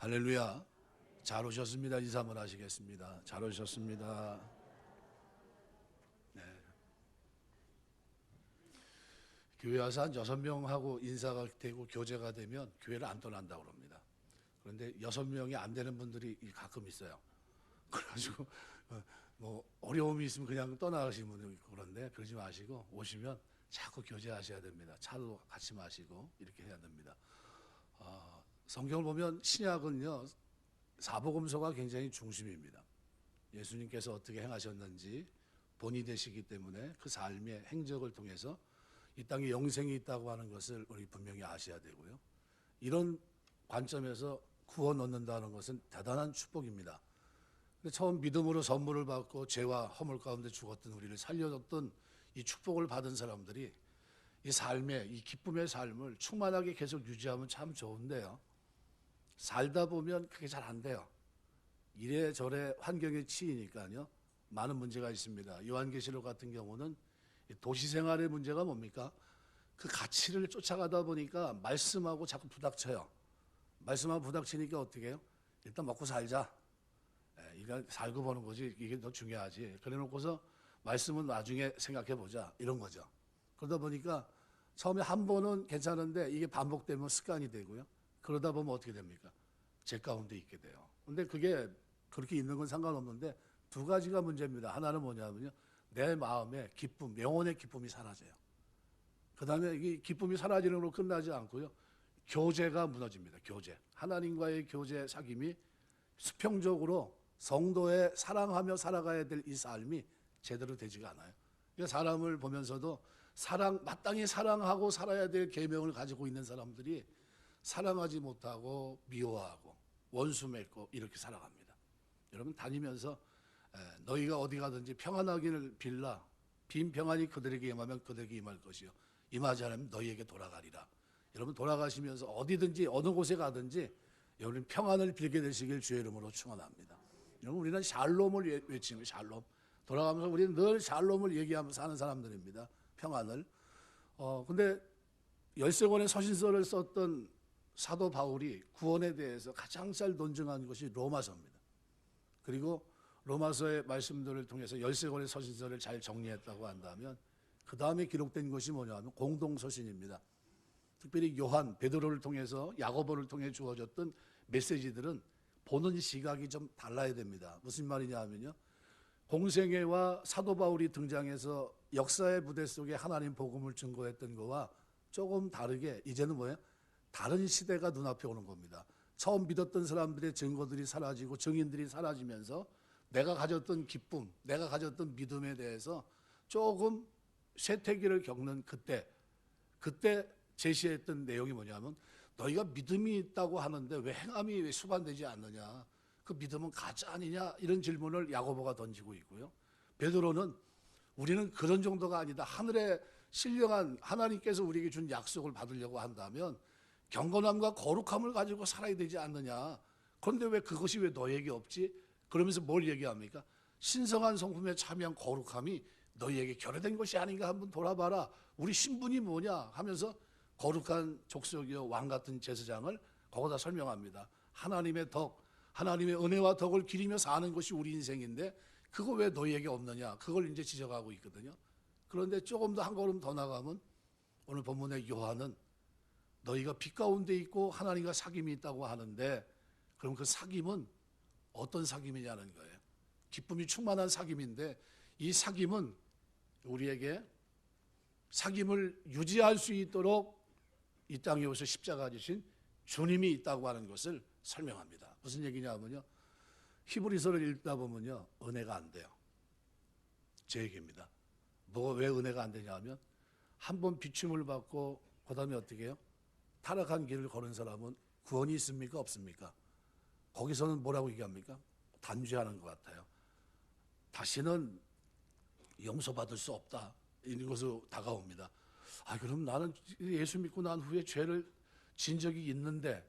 할렐루야. 잘 오셨습니다. 인사 한번 하시겠습니다. 잘 오셨습니다. 네. 교회 와서 한 6명하고 인사가 되고 교제가 되면 교회를 안 떠난다고 그럽니다. 그런데 6명이 안 되는 분들이 가끔 있어요. 그래가지고 뭐 어려움이 있으면 그냥 떠나가시는 분들 있고, 그런데 그러지 마시고 오시면 자꾸 교제하셔야 됩니다. 차도 같이 마시고 이렇게 해야 됩니다. 성경을 보면 신약은요, 사복음서가 굉장히 중심입니다. 예수님께서 어떻게 행하셨는지 본이 되시기 때문에 그 삶의 행적을 통해서 이 땅에 영생이 있다고 하는 것을 우리 분명히 아셔야 되고요. 이런 관점에서 구원 얻는다는 것은 대단한 축복입니다. 근데 처음 믿음으로 선물을 받고 죄와 허물 가운데 죽었던 우리를 살려줬던 이 축복을 받은 사람들이 이 삶의, 이 기쁨의 삶을 충만하게 계속 유지하면 참 좋은데요, 살다 보면 그게 잘 안 돼요. 이래저래 환경에 치이니까요, 많은 문제가 있습니다. 요한계시록 같은 경우는 도시 생활의 문제가 뭡니까? 그 가치를 쫓아가다 보니까 말씀하고 자꾸 부닥쳐요. 말씀하고 부닥치니까 어떻게 해요? 일단 먹고 살자. 일단 살고 보는 거지, 이게 더 중요하지. 그래 놓고서 말씀은 나중에 생각해 보자, 이런 거죠. 그러다 보니까 처음에 한 번은 괜찮은데 이게 반복되면 습관이 되고요. 그러다 보면 어떻게 됩니까? 죄 가운데 있게 돼요. 근데 그게 그렇게 있는 건 상관없는데 두 가지가 문제입니다. 하나는 뭐냐면요, 내 마음의 기쁨, 영혼의 기쁨이 사라져요. 그 다음에 이 기쁨이 사라지는 걸로 끝나지 않고요, 교제가 무너집니다. 교제, 하나님과의 교제, 사귐이 수평적으로 성도의 사랑하며 살아가야 될 이 삶이 제대로 되지가 않아요. 그러니까 사람을 보면서도 마땅히 사랑하고 살아야 될 계명을 가지고 있는 사람들이 사랑하지 못하고 미워하고 원수 맺고 이렇게 살아갑니다. 여러분, 다니면서 너희가 어디 가든지 평안하기를 빌라. 빈 평안이 그들에게 임하면 그들에게 임할 것이요, 임하지 않으면 너희에게 돌아가리라. 여러분, 돌아가시면서 어디든지 어느 곳에 가든지 여러분 평안을 빌게 되시길 주의 이름으로 축원합니다. 여러분, 우리는 샬롬을 외치는, 샬롬. 돌아가면서 우리는 늘 샬롬을 얘기하면서 사는 사람들입니다. 평안을. 근데 13권의 서신서를 썼던 사도 바울이 구원에 대해서 가장 잘 논증한 것이 로마서입니다. 그리고 로마서의 말씀들을 통해서 13권의 서신서를 잘 정리했다고 한다면 그 다음에 기록된 것이 뭐냐면 공동서신입니다. 특별히 요한, 베드로를 통해서, 야고보를 통해 주어졌던 메시지들은 보는 시각이 좀 달라야 됩니다. 무슨 말이냐 하면요, 공생애와 사도 바울이 등장해서 역사의 무대 속에 하나님 복음을 증거했던 거와 조금 다르게 이제는 뭐예요? 다른 시대가 눈앞에 오는 겁니다. 처음 믿었던 사람들의 증거들이 사라지고 증인들이 사라지면서 내가 가졌던 기쁨, 내가 가졌던 믿음에 대해서 조금 쇠퇴기를 겪는 그때 제시했던 내용이 뭐냐면, 너희가 믿음이 있다고 하는데 왜 행함이 왜 수반되지 않느냐, 그 믿음은 가짜 아니냐, 이런 질문을 야고보가 던지고 있고요. 베드로는 우리는 그런 정도가 아니다, 하늘의 신령한 하나님께서 우리에게 준 약속을 받으려고 한다면 경건함과 거룩함을 가지고 살아야 되지 않느냐, 그런데 왜 그것이 왜 너에게 없지? 그러면서 뭘 얘기합니까? 신성한 성품에 참여한 거룩함이 너희에게 결여된 것이 아닌가 한번 돌아봐라. 우리 신분이 뭐냐 하면서 거룩한 족속이요 왕 같은 제사장을 거기다 설명합니다. 하나님의 덕, 하나님의 은혜와 덕을 기리며 사는 것이 우리 인생인데 그거 왜 너희에게 없느냐, 그걸 이제 지적하고 있거든요. 그런데 조금 더 한 걸음 더 나가면 오늘 본문의 요한은 너희가 빛 가운데 있고 하나님과 사귐이 있다고 하는데, 그럼 그 사귐은 어떤 사귐이냐는 거예요. 기쁨이 충만한 사귐인데 이 사귐은 우리에게 사귐을 유지할 수 있도록 이 땅에 오셔 십자가 지신 주님이 있다고 하는 것을 설명합니다. 무슨 얘기냐면요, 히브리서를 읽다 보면요, 은혜가 안 돼요. 제 얘기입니다. 왜 은혜가 안 되냐 하면, 한번 비춤을 받고 그 다음에 어떻게 해요? 타락한 길을 걸은 사람은 구원이 있습니까? 없습니까? 거기서는 뭐라고 얘기합니까? 단죄하는 것 같아요. 다시는 용서받을 수 없다, 이런 것으로 다가옵니다. 그럼 나는 예수 믿고 난 후에 죄를 진 적이 있는데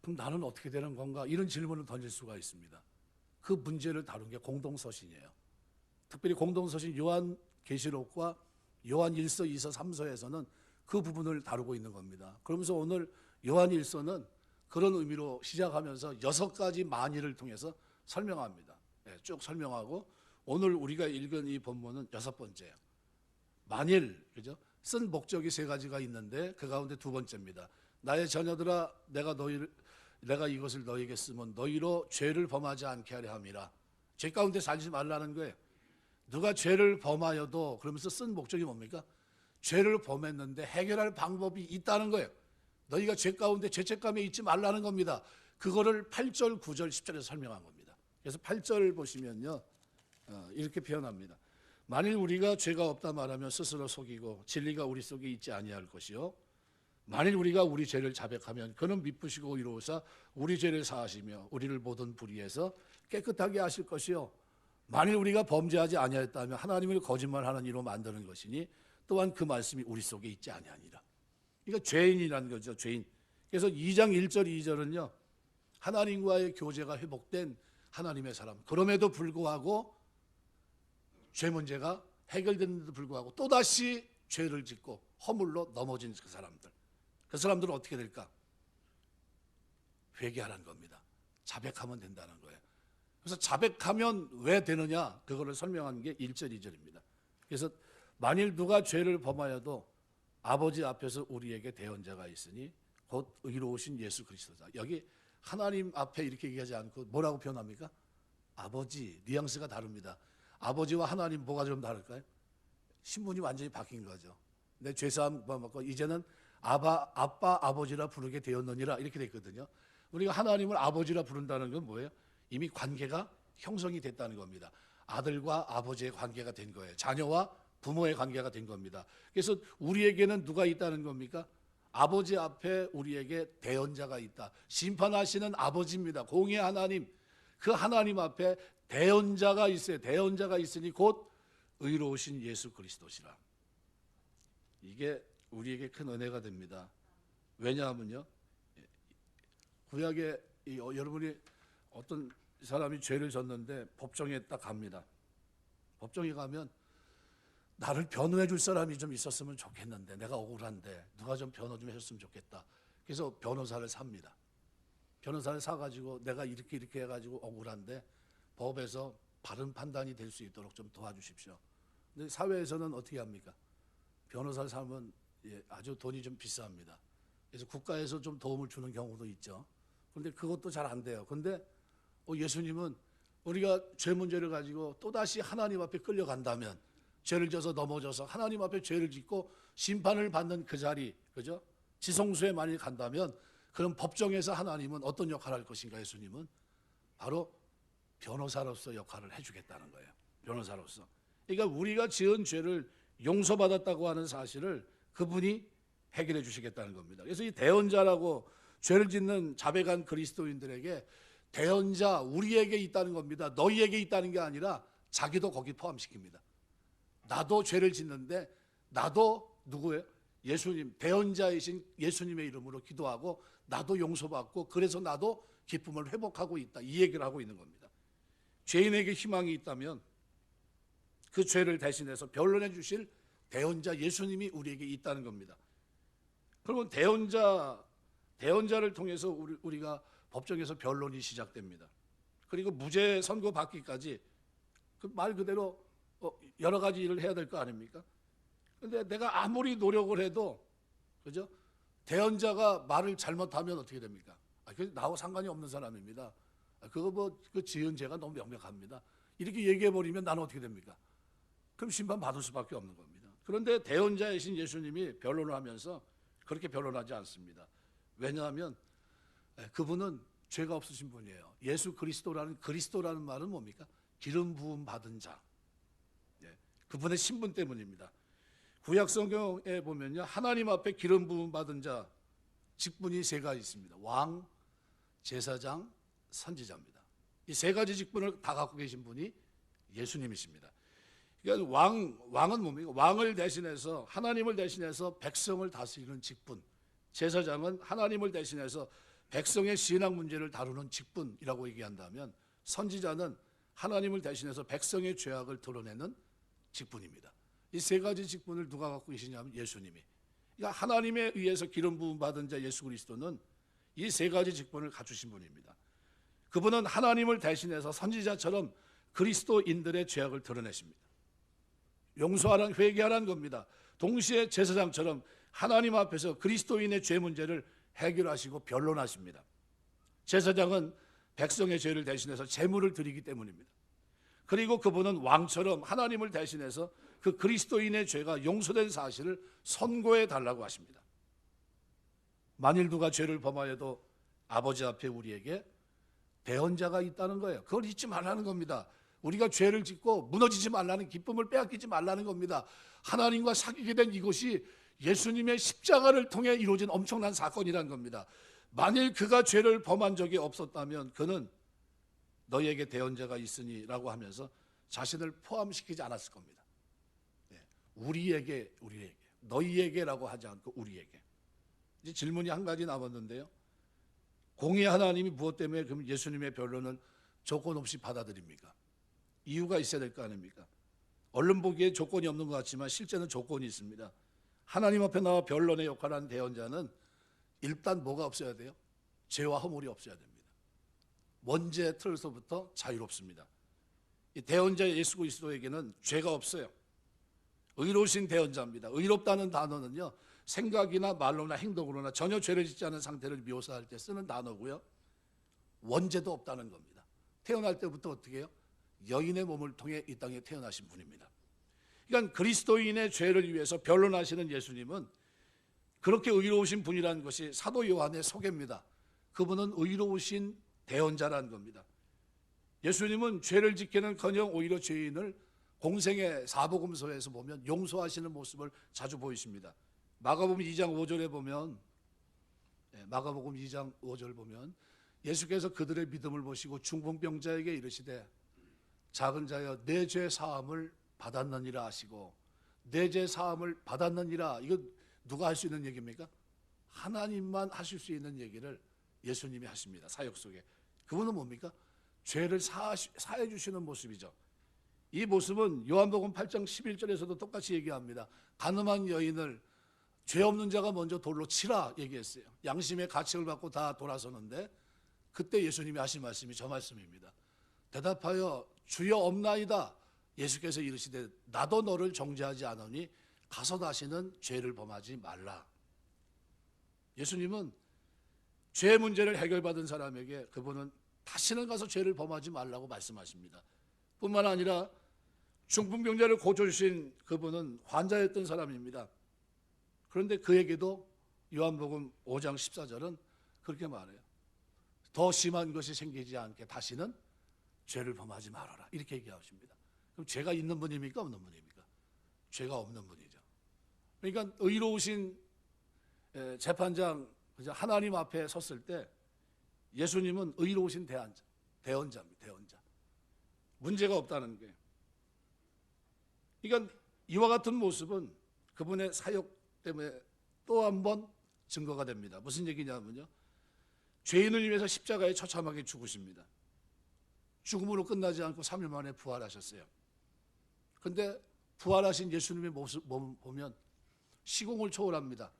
그럼 나는 어떻게 되는 건가, 이런 질문을 던질 수가 있습니다. 그 문제를 다룬 게 공동서신이에요. 특별히 공동서신 요한계시록과 요한 1서, 2서, 3서에서는 그 부분을 다루고 있는 겁니다. 그러면서 오늘 요한 1서는 그런 의미로 시작하면서 6가지 만일을 통해서 설명합니다. 예, 쭉 설명하고 오늘 우리가 읽은 이 본문은 6번째예요. 만일, 그죠? 쓴 목적이 3가지가 있는데 그 가운데 2번째입니다. 나의 자녀들아, 내가 이것을 너희에게 쓰면 너희로 죄를 범하지 않게 하려 함이라. 죄 가운데 살지 말라는 거예요. 누가 죄를 범하여도, 그러면서 쓴 목적이 뭡니까? 죄를 범했는데 해결할 방법이 있다는 거예요. 너희가 죄 가운데 죄책감에 있지 말라는 겁니다. 그거를 8절, 9절, 10절에서 설명한 겁니다. 그래서 8절 보시면요, 이렇게 표현합니다. 만일 우리가 죄가 없다 말하면 스스로 속이고 진리가 우리 속에 있지 아니할 것이요, 만일 우리가 우리 죄를 자백하면 그는 미쁘시고 의로우사 우리 죄를 사하시며 우리를 모든 불의에서 깨끗하게 하실 것이요, 만일 우리가 범죄하지 아니하였다면 하나님을 거짓말하는 이로 만드는 것이니 또한 그 말씀이 우리 속에 있지 아니하니라. 그러니까 죄인이라는 거죠, 죄인. 그래서 2장 1절 2절은요, 하나님과의 교제가 회복된 하나님의 사람, 그럼에도 불구하고 죄 문제가 해결됐는데도 불구하고 또다시 죄를 짓고 허물로 넘어진 그 사람들은 어떻게 될까? 회개하라는 겁니다. 자백하면 된다는 거예요. 그래서 자백하면 왜 되느냐, 그거를 설명하는 게 1절 2절입니다. 그래서 만일 누가 죄를 범하여도 아버지 앞에서 우리에게 대언자가 있으니 곧 의로우신 예수 그리스도다. 여기 하나님 앞에 이렇게 얘기하지 않고 뭐라고 표현합니까? 아버지, 뉘앙스가 다릅니다. 아버지와 하나님 뭐가 좀 다를까요? 신분이 완전히 바뀐 거죠. 내 죄사함 받고 이제는 아빠 아버지라 부르게 되었느니라, 이렇게 돼 있거든요. 우리가 하나님을 아버지라 부른다는 건 뭐예요? 이미 관계가 형성이 됐다는 겁니다. 아들과 아버지의 관계가 된 거예요. 자녀와 부모의 관계가 된 겁니다. 그래서 우리에게는 누가 있다는 겁니까? 아버지 앞에 우리에게 대언자가 있다. 심판하시는 아버지입니다. 공의 하나님, 그 하나님 앞에 대언자가 있어요. 대언자가 있으니 곧 의로우신 예수 그리스도시라. 이게 우리에게 큰 은혜가 됩니다. 왜냐하면요, 구약에 여러분이 어떤 사람이 죄를 졌는데 법정에 딱 갑니다. 법정에 가면 나를 변호해 줄 사람이 좀 있었으면 좋겠는데, 내가 억울한데 누가 좀 변호 좀 해줬으면 좋겠다. 그래서 변호사를 삽니다. 변호사를 사가지고 내가 이렇게 해가지고 억울한데 법에서 바른 판단이 될 수 있도록 좀 도와주십시오. 근데 사회에서는 어떻게 합니까? 변호사를 사면 아주 돈이 좀 비쌉니다. 그래서 국가에서 좀 도움을 주는 경우도 있죠. 그런데 그것도 잘 안 돼요. 그런데 예수님은 우리가 죄 문제를 가지고 또다시 하나님 앞에 끌려간다면, 죄를 져서 넘어져서 하나님 앞에 죄를 짓고 심판을 받는 그 자리, 그죠? 지성소에 만일 간다면 그럼 법정에서 하나님은 어떤 역할을 할 것인가? 예수님은 바로 변호사로서 역할을 해주겠다는 거예요. 변호사로서. 그러니까 우리가 지은 죄를 용서받았다고 하는 사실을 그분이 해결해 주시겠다는 겁니다. 그래서 이 대언자라고, 죄를 짓는 자백한 그리스도인들에게 대언자, 우리에게 있다는 겁니다. 너희에게 있다는 게 아니라 자기도 거기 포함시킵니다. 나도 죄를 짓는데 나도 누구예요? 예수님, 대언자이신 예수님의 이름으로 기도하고 나도 용서받고 그래서 나도 기쁨을 회복하고 있다, 이 얘기를 하고 있는 겁니다. 죄인에게 희망이 있다면 그 죄를 대신해서 변론해 주실 대언자 예수님이 우리에게 있다는 겁니다. 그러면 대언자를 통해서 우리가 법정에서 변론이 시작됩니다. 그리고 무죄 선고 받기까지 그 말 그대로 여러 가지 일을 해야 될 거 아닙니까? 그런데 내가 아무리 노력을 해도, 그죠? 대언자가 말을 잘못하면 어떻게 됩니까? 그 나하고 상관이 없는 사람입니다. 그거 그 지은 죄가 너무 명백합니다. 이렇게 얘기해 버리면 나는 어떻게 됩니까? 그럼 심판 받을 수밖에 없는 겁니다. 그런데 대언자이신 예수님이 변론을 하면서 그렇게 변론하지 않습니다. 왜냐하면 그분은 죄가 없으신 분이에요. 예수 그리스도라는 말은 뭡니까? 기름 부음 받은 자. 그분의 신분 때문입니다. 구약 성경에 보면요, 하나님 앞에 기름 부음 받은 자 직분이 3가지 있습니다. 왕, 제사장, 선지자입니다. 이 3가지 직분을 다 갖고 계신 분이 예수님이십니다. 그러니까 왕은 뭡니까? 왕을 대신해서, 하나님을 대신해서 백성을 다스리는 직분. 제사장은 하나님을 대신해서 백성의 신앙 문제를 다루는 직분이라고 얘기한다면, 선지자는 하나님을 대신해서 백성의 죄악을 드러내는 직분입니다. 이 3가지 직분을 누가 갖고 계시냐면 예수님이. 그러니까 하나님에 의해서 기름 부음 받은 자 예수 그리스도는 이 세 가지 직분을 갖추신 분입니다. 그분은 하나님을 대신해서 선지자처럼 그리스도인들의 죄악을 드러내십니다. 용서하라는, 회개하라는 겁니다. 동시에 제사장처럼 하나님 앞에서 그리스도인의 죄 문제를 해결하시고 변론하십니다. 제사장은 백성의 죄를 대신해서 제물을 드리기 때문입니다. 그리고 그분은 왕처럼 하나님을 대신해서 그 그리스도인의 죄가 용서된 사실을 선고해 달라고 하십니다. 만일 누가 죄를 범하여도 아버지 앞에 우리에게 대언자가 있다는 거예요. 그걸 잊지 말라는 겁니다. 우리가 죄를 짓고 무너지지 말라는, 기쁨을 빼앗기지 말라는 겁니다. 하나님과 사귀게 된 이것이 예수님의 십자가를 통해 이루어진 엄청난 사건이라는 겁니다. 만일 그가 죄를 범한 적이 없었다면 그는 너희에게 대언자가 있으니 라고 하면서 자신을 포함시키지 않았을 겁니다. 우리에게, 너희에게라고 하지 않고 우리에게. 이제 질문이 한 가지 남았는데요. 공의 하나님이 무엇 때문에 그럼 예수님의 변론을 조건 없이 받아들입니까? 이유가 있어야 될 거 아닙니까? 얼른 보기에 조건이 없는 것 같지만 실제는 조건이 있습니다. 하나님 앞에 나와 변론의 역할을 하는 대언자는 일단 뭐가 없어야 돼요? 죄와 허물이 없어야 됩니다. 원죄의 틀에서부터 자유롭습니다. 이 대언자 예수 그리스도에게는 죄가 없어요. 의로우신 대언자입니다. 의롭다는 단어는요, 생각이나 말로나 행동으로나 전혀 죄를 짓지 않은 상태를 묘사할 때 쓰는 단어고요, 원죄도 없다는 겁니다. 태어날 때부터 어떻게 해요? 여인의 몸을 통해 이 땅에 태어나신 분입니다. 그러니까 그리스도인의 죄를 위해서 변론하시는 예수님은 그렇게 의로우신 분이라는 것이 사도 요한의 소개입니다. 그분은 의로우신 대언자라는 겁니다. 예수님은 죄를 짓기는커녕 오히려 죄인을 공생의 사복음서에서 보면 용서하시는 모습을 자주 보이십니다. 마가복음 2장 5절에 보면, 마가복음 2장 5절 보면 예수께서 그들의 믿음을 보시고 중풍병자에게 이르시되 작은 자여 내 죄 사함을 받았느니라 하시고, 내 죄 사함을 받았느니라, 이거 누가 할 수 있는 얘기입니까? 하나님만 하실 수 있는 얘기를 예수님이 하십니다. 사역 속에. 그분은 뭡니까? 죄를 사해 주시는 모습이죠. 이 모습은 요한복음 8장 11절에서도 똑같이 얘기합니다. 간음한 여인을 죄 없는 자가 먼저 돌로 치라 얘기했어요. 양심의 가책을 받고 다 돌아서는데 그때 예수님이 하신 말씀이 저 말씀입니다. 대답하여 주여 없나이다. 예수께서 이르시되 나도 너를 정죄하지 않으니 가서 다시는 죄를 범하지 말라. 예수님은 죄 문제를 해결받은 사람에게 그분은 다시는 가서 죄를 범하지 말라고 말씀하십니다. 뿐만 아니라 중풍병자를 고쳐주신 그분은 환자였던 사람입니다. 그런데 그에게도 요한복음 5장 14절은 그렇게 말해요. 더 심한 것이 생기지 않게 다시는 죄를 범하지 말아라, 이렇게 얘기하십니다. 그럼 죄가 있는 분입니까? 없는 분입니까? 죄가 없는 분이죠. 그러니까 의로우신 재판장, 하나님 앞에 섰을 때 예수님은 의로우신 대언자입니다. 대언자. 문제가 없다는 게. 그러니까 이와 같은 모습은 그분의 사역 때문에 또 한 번 증거가 됩니다. 무슨 얘기냐면요, 죄인을 위해서 십자가에 처참하게 죽으십니다. 죽음으로 끝나지 않고 3일 만에 부활하셨어요. 그런데 부활하신 예수님의 모습 보면 시공을 초월합니다.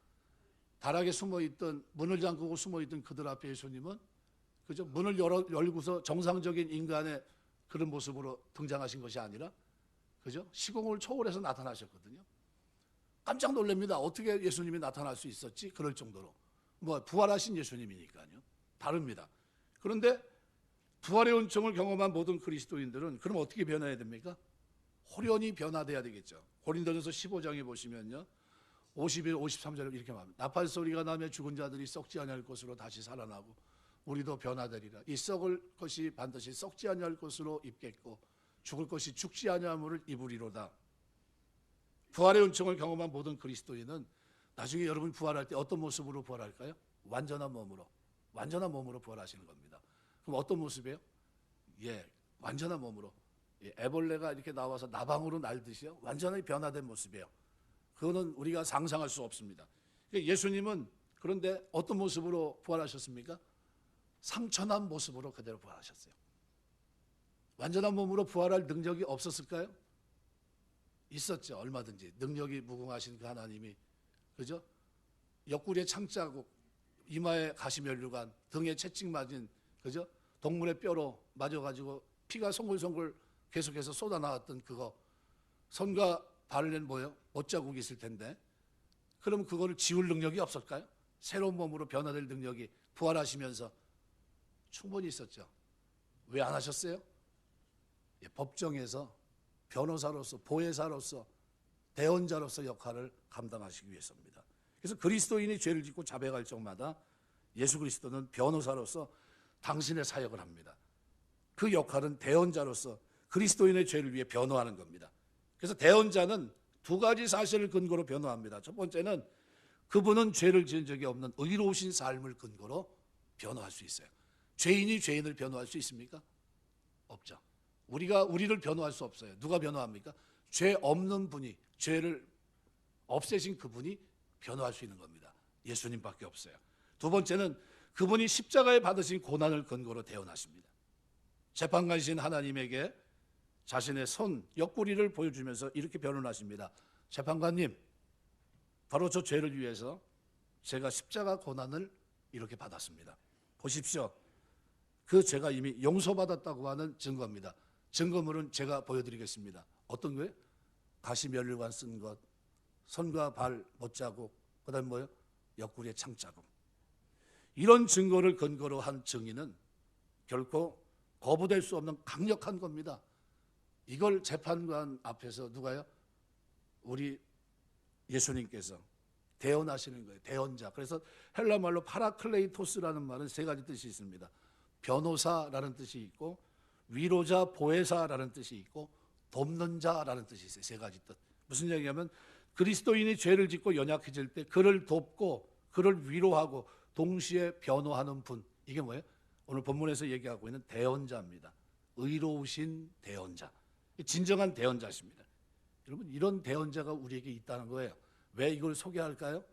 다락에 숨어있던, 문을 잠그고 숨어있던 그들 앞에 예수님은 그저 문을 열고서 정상적인 인간의 그런 모습으로 등장하신 것이 아니라 그죠? 시공을 초월해서 나타나셨거든요. 깜짝 놀랍니다. 어떻게 예수님이 나타날 수 있었지? 그럴 정도로. 부활하신 예수님이니까요. 다릅니다. 그런데 부활의 은총을 경험한 모든 그리스도인들은 그럼 어떻게 변해야 됩니까? 호련히 변화돼야 되겠죠. 고린도전서 15장에 보시면요, 51, 53절을 이렇게 말합니다. 나팔 소리가 나며 죽은 자들이 썩지 아니할 것으로 다시 살아나고 우리도 변화되리라. 이 썩을 것이 반드시 썩지 아니할 것으로 입겠고 죽을 것이 죽지 아니함을 입으리로다. 부활의 은총을 경험한 모든 그리스도인은 나중에 여러분 부활할 때 어떤 모습으로 부활할까요? 완전한 몸으로 부활하시는 겁니다. 그럼 어떤 모습이에요? 완전한 몸으로. 애벌레가 이렇게 나와서 나방으로 날듯이요, 완전히 변화된 모습이에요. 그거는 우리가 상상할 수 없습니다. 예수님은 그런데 어떤 모습으로 부활하셨습니까? 상처난 모습으로 그대로 부활하셨어요. 완전한 몸으로 부활할 능력이 없었을까요? 있었죠. 얼마든지 능력이 무궁하신 그 하나님이, 그죠? 옆구리에 창자국 이마에 가시면류관, 등에 채찍 맞은, 그죠? 동물의 뼈로 맞아가지고 피가 송글송글 계속해서 쏟아나왔던 그거, 손과 발에는 뭐예요? 못자국이 있을 텐데, 그럼 그거를 지울 능력이 없을까요? 새로운 몸으로 변화될 능력이 부활하시면서 충분히 있었죠. 왜 안 하셨어요? 법정에서 변호사로서, 보혜사로서, 대언자로서 역할을 감당하시기 위해서입니다. 그래서 그리스도인이 죄를 짓고 자백할 적마다 예수 그리스도는 변호사로서 당신의 사역을 합니다. 그 역할은 대언자로서 그리스도인의 죄를 위해 변호하는 겁니다. 그래서 대언자는 두 가지 사실을 근거로 변호합니다. 첫 번째는 그분은 죄를 지은 적이 없는 의로우신 삶을 근거로 변호할 수 있어요. 죄인이 죄인을 변호할 수 있습니까? 없죠. 우리가 우리를 변호할 수 없어요. 누가 변호합니까? 죄 없는 분이, 죄를 없애신 그분이 변호할 수 있는 겁니다. 예수님밖에 없어요. 두 번째는 그분이 십자가에 받으신 고난을 근거로 대언하십니다. 재판관이신 하나님에게 자신의 손, 옆구리를 보여주면서 이렇게 변론하십니다. 재판관님, 바로 저 죄를 위해서 제가 십자가 고난을 이렇게 받았습니다. 보십시오. 그 죄가 이미 용서받았다고 하는 증거입니다. 증거물은 제가 보여드리겠습니다. 어떤 거예요? 가시면류관 쓴 것, 손과 발 못자국, 그 다음에 뭐예요? 옆구리에 창자국. 이런 증거를 근거로 한 증인은 결코 거부될 수 없는 강력한 겁니다. 이걸 재판관 앞에서 누가요? 우리 예수님께서 대언하시는 거예요. 대언자. 그래서 헬라 말로 파라클레이토스라는 말은 세 가지 뜻이 있습니다. 변호사라는 뜻이 있고, 위로자, 보혜사라는 뜻이 있고, 돕는 자라는 뜻이 있어요. 세 가지 뜻. 무슨 얘기냐면 그리스도인이 죄를 짓고 연약해질 때 그를 돕고 그를 위로하고 동시에 변호하는 분, 이게 뭐예요? 오늘 본문에서 얘기하고 있는 대언자입니다. 의로우신 대언자, 진정한 대언자십니다. 여러분, 이런 대언자가 우리에게 있다는 거예요. 왜 이걸 소개할까요?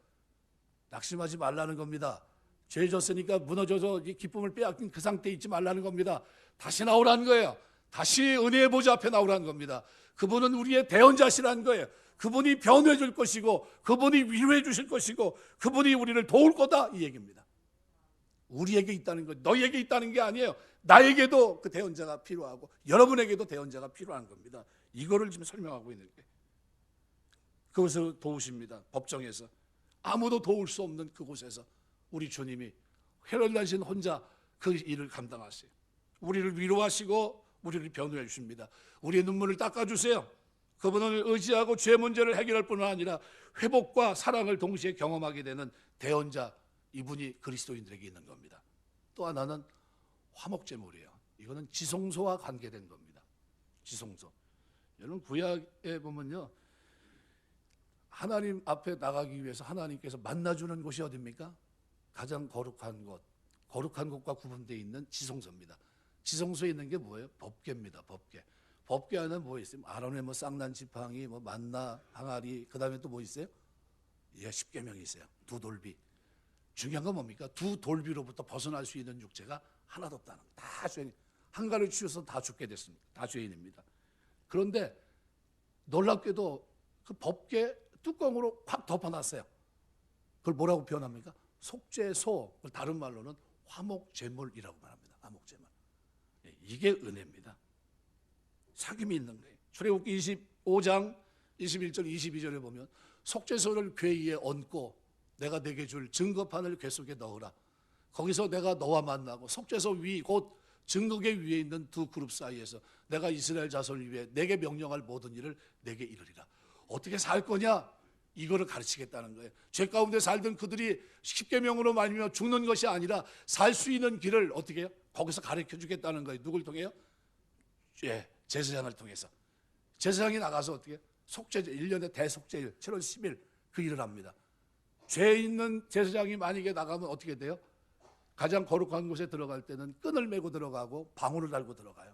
낙심하지 말라는 겁니다. 죄 졌으니까 무너져서 기쁨을 빼앗긴 그 상태에 있지 말라는 겁니다. 다시 나오라는 거예요. 다시 은혜의 보좌 앞에 나오라는 겁니다. 그분은 우리의 대언자시라는 거예요. 그분이 변호해 줄 것이고, 그분이 위로해 주실 것이고, 그분이 우리를 도울 거다, 이 얘기입니다. 우리에게 있다는 것, 너희에게 있다는 게 아니에요. 나에게도 그 대언자가 필요하고 여러분에게도 대언자가 필요한 겁니다. 이거를 지금 설명하고 있는 게, 그것을 도우십니다. 법정에서 아무도 도울 수 없는 그곳에서 우리 주님이 혈혈단신 혼자 그 일을 감당하세요. 우리를 위로하시고 우리를 변호해 주십니다. 우리의 눈물을 닦아주세요. 그분을 의지하고 죄 문제를 해결할 뿐만 아니라 회복과 사랑을 동시에 경험하게 되는 대언자, 이분이 그리스도인들에게 있는 겁니다. 또 하나는 화목제물이에요. 이거는 지성소와 관계된 겁니다. 지성소. 여러분, 구약에 보면요, 하나님 앞에 나가기 위해서 하나님께서 만나주는 곳이 어디입니까? 가장 거룩한 곳, 거룩한 곳과 구분되어 있는 지성소입니다. 지성소에 있는 게 뭐예요? 법궤입니다. 법궤. 법궤 안에 뭐 있어요? 아론의 뭐 쌍난 지팡이, 뭐 만나, 항아리, 그 다음에 또 뭐 있어요? 예, 십계명이 있어요. 두 돌비. 중요한 건 뭡니까? 두 돌비로부터 벗어날 수 있는 육체가 하나도 없다는 거. 다 죄인. 한가를 치워서 다 죽게 됐습니다. 다 죄인입니다. 그런데 놀랍게도 그 법궤 뚜껑으로 확 덮어놨어요. 그걸 뭐라고 표현합니까? 속죄소, 다른 말로는 화목제물이라고 말합니다. 화목제물. 이게 은혜입니다. 사귐이 있는 거예요. 출애굽기 25장 21절 22절에 보면 속죄소를 궤 위에 얹고 내가 내게 줄 증거판을 궤 속에 넣으라. 거기서 내가 너와 만나고 속죄소 위 곧 증거궤 위에 있는 두 그룹 사이에서 내가 이스라엘 자손을 위해 내게 명령할 모든 일을 내게 이르리라. 어떻게 살 거냐? 이거를 가르치겠다는 거예요. 죄 가운데 살던 그들이 십계명으로 말미암아 죽는 것이 아니라 살 수 있는 길을 어떻게 해요? 거기서 가르쳐 주겠다는 거예요. 누굴 통해요? 예, 제사장을 통해서. 제사장이 나가서 어떻게 해요? 속죄제 1년의 대속죄일 7월 10일 그 일을 합니다. 죄 있는 제사장이 만약에 나가면 어떻게 돼요? 가장 거룩한 곳에 들어갈 때는 끈을 메고 들어가고 방울을 달고 들어가요.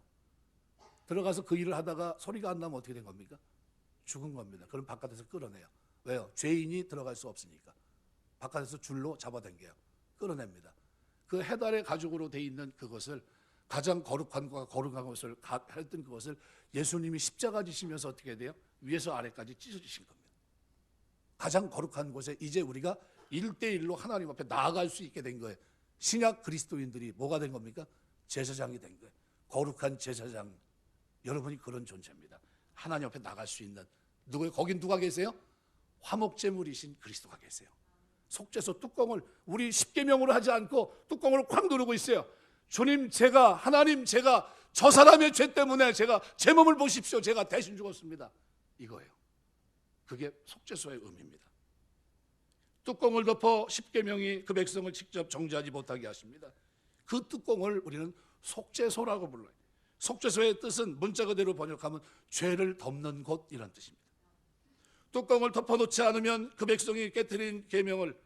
들어가서 그 일을 하다가 소리가 안 나면 어떻게 된 겁니까? 죽은 겁니다. 그럼 바깥에서 끌어내요. 왜요? 죄인이 들어갈 수 없으니까. 바깥에서 줄로 잡아당겨요. 끌어냅니다. 그 해달의 가죽으로 돼 있는 그것을, 가장 거룩한 것을 했던 그것을 예수님이 십자가 지시면서 어떻게 돼요? 위에서 아래까지 찢어지신 겁니다. 가장 거룩한 곳에 이제 우리가 1대1로 하나님 앞에 나아갈 수 있게 된 거예요. 신약 그리스도인들이 뭐가 된 겁니까? 제사장이 된 거예요. 거룩한 제사장. 여러분이 그런 존재입니다. 하나님 앞에 나갈 수 있는. 누구예요? 거긴 누가 계세요? 화목제물이신 그리스도가 계세요. 속죄소 뚜껑을 우리 십계명으로 하지 않고 뚜껑을 쾅 누르고 있어요. 주님, 하나님, 제가 저 사람의 죄 때문에 제가 제 몸을 보십시오. 제가 대신 죽었습니다. 이거예요. 그게 속죄소의 의미입니다. 뚜껑을 덮어 십계명이 그 백성을 직접 정죄하지 못하게 하십니다. 그 뚜껑을 우리는 속죄소라고 불러요. 속죄소의 뜻은 문자 그대로 번역하면 죄를 덮는 곳, 이런 뜻입니다. 뚜껑을 덮어놓지 않으면 그 백성이 깨뜨린 계명을,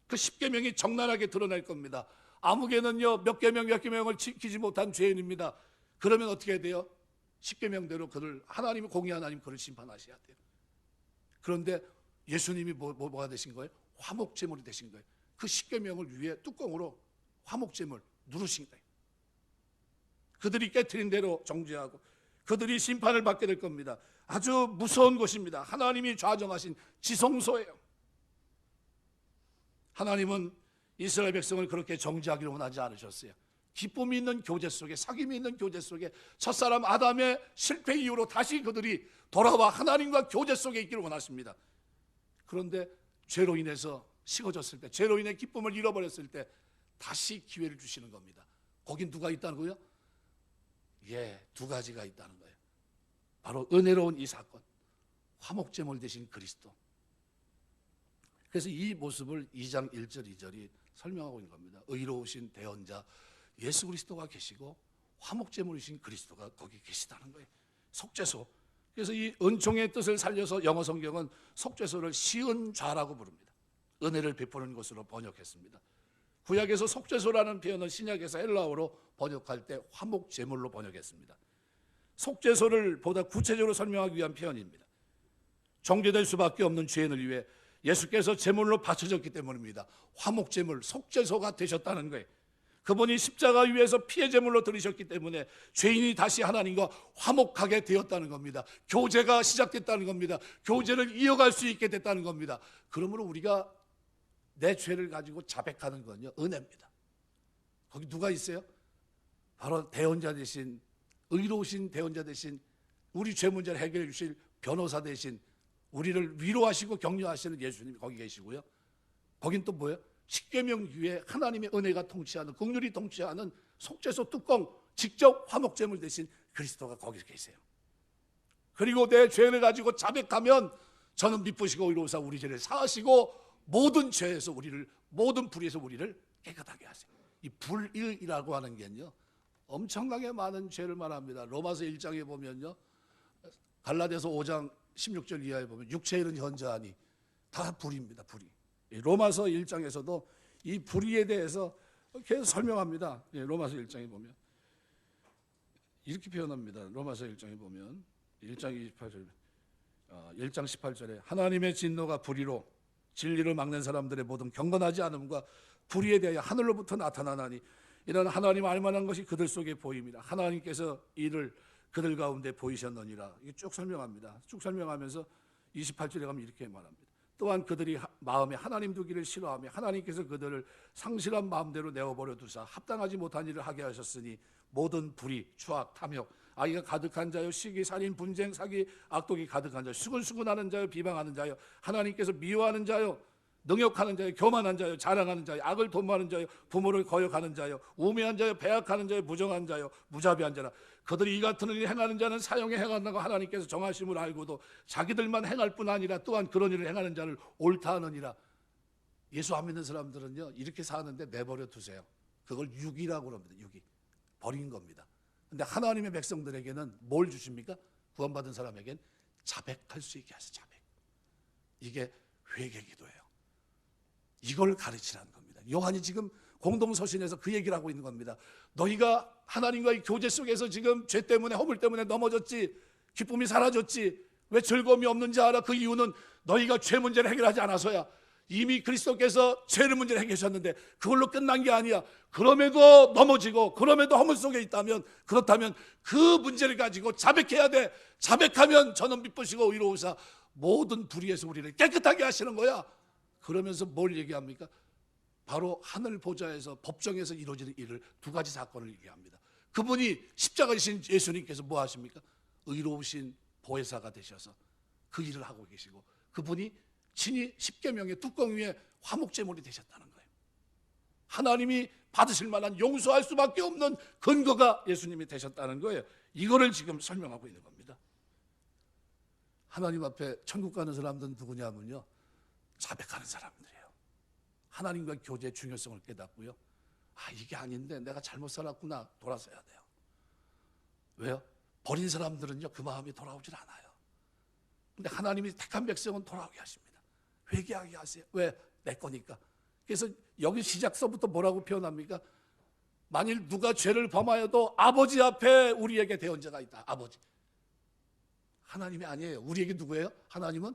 그 십계명이 적나라하게 드러날 겁니다. 아무개는요 몇 계명을 지키지 못한 죄인입니다. 그러면 어떻게 해야 돼요? 십계명대로 그를 하나님이 공의 하나님 그를 심판하셔야 돼요. 그런데 예수님이 뭐가 되신 거예요? 화목제물이 되신 거예요. 그 십계명을 위에 뚜껑으로 화목제물 누르신 거예요. 그들이 깨트린 대로 정죄하고 그들이 심판을 받게 될 겁니다. 아주 무서운 곳입니다. 하나님이 좌정하신 지성소예요. 하나님은 이스라엘 백성을 그렇게 정죄하기를 원하지 않으셨어요. 기쁨이 있는 교제 속에, 사귐이 있는 교제 속에, 첫사람 아담의 실패 이후로 다시 그들이 돌아와 하나님과 교제 속에 있기를 원하십니다. 그런데 죄로 인해서 식어졌을 때, 죄로 인해 기쁨을 잃어버렸을 때 다시 기회를 주시는 겁니다. 거긴 누가 있다는 거예요? 두 가지가 있다는 거예요. 바로 은혜로운 이 사건, 화목제물 되신 그리스도. 그래서 이 모습을 2장 1절 2절이 설명하고 있는 겁니다. 의로우신 대언자 예수 그리스도가 계시고 화목제물이신 그리스도가 거기 계시다는 거예요. 속죄소. 그래서 이 은총의 뜻을 살려서 영어 성경은 속죄소를 시은좌라고 부릅니다. 은혜를 베푸는 곳으로 번역했습니다. 구약에서 속죄소라는 표현은 신약에서 헬라어로 번역할 때 화목제물로 번역했습니다. 속죄소를 보다 구체적으로 설명하기 위한 표현입니다. 정죄될 수밖에 없는 죄인을 위해 예수께서 제물로 바쳐졌기 때문입니다. 화목제물, 속죄소가 되셨다는 거예요. 그분이 십자가 위에서 피의 제물로 들으셨기 때문에 죄인이 다시 하나님과 화목하게 되었다는 겁니다. 교제가 시작됐다는 겁니다. 교제를 이어갈 수 있게 됐다는 겁니다. 그러므로 우리가 내 죄를 가지고 자백하는 건요, 은혜입니다. 거기 누가 있어요? 바로 대언자 대신, 의로우신 대언자 대신, 우리 죄 문제를 해결해 주실 변호사 대신 우리를 위로하시고 격려하시는 예수님이 거기 계시고요. 거긴 또 뭐예요? 십계명 위에 하나님의 은혜가 통치하는, 긍휼이 통치하는 속죄소 뚜껑, 직접 화목제물 대신 그리스도가 거기 계세요. 그리고 내 죄를 가지고 자백하면 저는 미쁘시고 의로우사 우리 죄를 사하시고 모든 죄에서 우리를, 모든 불의에서 우리를 깨끗하게 하세요. 이 불의라고 하는 게요, 엄청나게 많은 죄를 말합니다. 로마서 1장에 보면요, 갈라디아서 5장 16절 이하에 보면 육체일은 현저하니 다 불의입니다. 불의. 로마서 1장에서도 이 불의에 대해서 계속 설명합니다. 로마서 1장에 보면 이렇게 표현합니다. 로마서 1장에 보면 1장 18절에 하나님의 진노가 불의로 진리를 막는 사람들의 모든 경건하지 않음과 불의에 대하여 하늘로부터 나타나나니 이런 하나님 알만한 것이 그들 속에 보임이라. 하나님께서 이를 그들 가운데 보이셨느니라. 이게 쭉 설명합니다. 쭉 설명하면서 28절에 가면 이렇게 말합니다. 또한 그들이 마음에 하나님 두기를 싫어하며 하나님께서 그들을 상실한 마음대로 내어버려 두사 합당하지 못한 일을 하게 하셨으니 모든 불의, 추악, 탐욕, 악의가 가득한 자요, 시기, 살인, 분쟁, 사기, 악독이 가득한 자요, 수근수근하는 자요, 비방하는 자요, 하나님께서 미워하는 자요, 능욕하는 자요, 교만한 자요, 자랑하는 자요, 악을 도모하는 자요, 부모를 거역하는 자요, 우매한 자요, 배악하는 자요, 부정한 자요, 무자비한 자라. 그들이 이 같은 일을 행하는 자는 사형에 행한다고 하나님께서 정하심을 알고도 자기들만 행할 뿐 아니라 또한 그런 일을 행하는 자를 옳다 하느니라. 예수 안 믿는 사람들은요, 이렇게 사는데 내버려 두세요. 그걸 유기라고 합니다. 유기. 버린 겁니다. 근데 하나님의 백성들에게는 뭘 주십니까? 구원받은 사람에겐 자백할 수 있게 하세요. 자백. 이게 회개기도예요. 이걸 가르치라는 겁니다. 요한이 지금 공동서신에서 그 얘기를 하고 있는 겁니다. 너희가 하나님과의 교제 속에서 지금 죄 때문에, 허물 때문에 넘어졌지, 기쁨이 사라졌지, 왜 즐거움이 없는지 알아? 그 이유는 너희가 죄 문제를 해결하지 않아서야. 이미 그리스도께서 죄를 문제를 해결하셨는데 그걸로 끝난 게 아니야. 그럼에도 넘어지고 그럼에도 허물 속에 있다면, 그렇다면 그 문제를 가지고 자백해야 돼. 자백하면 저는 미쁘시고 의로우사 모든 불의에서 우리를 깨끗하게 하시는 거야. 그러면서 뭘 얘기합니까? 바로 하늘 보좌에서 법정에서 이루어지는 일을 두 가지 사건을 얘기합니다. 그분이 십자가이신 예수님께서 뭐 하십니까? 의로우신 보혜사가 되셔서 그 일을 하고 계시고, 그분이 친히 십계명의 뚜껑 위에 화목제물이 되셨다는 거예요. 하나님이 받으실 만한 용서할 수밖에 없는 근거가 예수님이 되셨다는 거예요. 이거를 지금 설명하고 있는 겁니다. 하나님 앞에 천국 가는 사람들은 누구냐면요, 자백하는 사람들이에요. 하나님과 교제의 중요성을 깨닫고요, 아, 이게 아닌데 내가 잘못 살았구나, 돌아서야 돼요. 왜요? 버린 사람들은요, 그 마음이 돌아오질 않아요. 근데 하나님이 택한 백성은 돌아오게 하십니다. 회개하게 하세요. 왜? 내 거니까. 그래서 여기 시작서부터 뭐라고 표현합니까? 만일 누가 죄를 범하여도 아버지 앞에 우리에게 대언자가 있다. 아버지. 하나님이 아니에요. 우리에게 누구예요? 하나님은